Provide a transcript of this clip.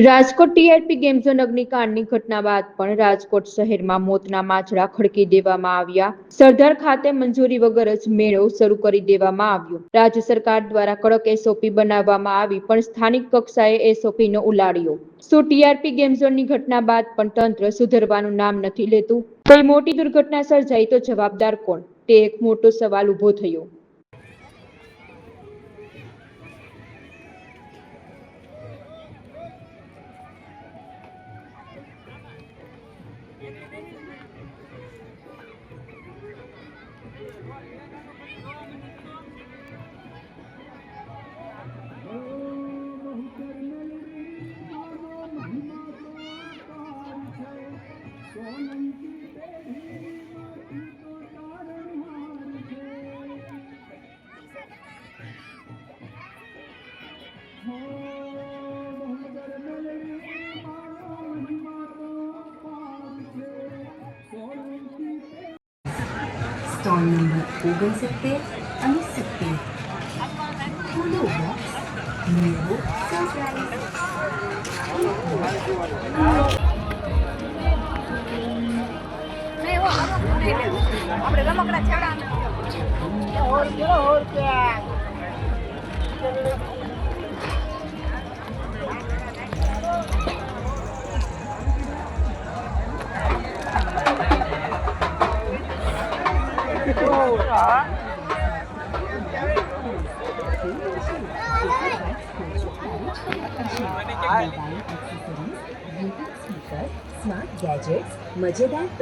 Rajkot TRP game zone અગ્નિકાંડની ઘટના બાદ પણ રાજકોટ શહેરમાં મોતના માછડા ખડકી દેવામાં આવ્યા। સરદાર ખાતે મંજૂરી વગર જ મેળો શરૂ કરી દેવામાં આવ્યો। રાજ્ય સરકાર દ્વારા કડક એસઓપી બનાવવામાં આવી પણ સ્થાનિક કક્ષાએ એસઓપીનો ઉલાળ્યો। શું ટીઆરપી ગેમ ઝોનની ઘટના બાદ પણ તંત્ર સુધરવાનું નામ નથી લેતું? કોઈ મોટી દુર્ઘટના સર્જાઈ તો જવાબદાર કોણ? તે એક મોટો સવાલ ઊભો થયો। स्टॉल नंबर 69 અને 70 ફૂલો બોક્સ મેવો સરપ્રાઈઝ। આપણે રમકડા છેડા ઓર ક્યાં स्मार्ट गैजेट्स मजेदार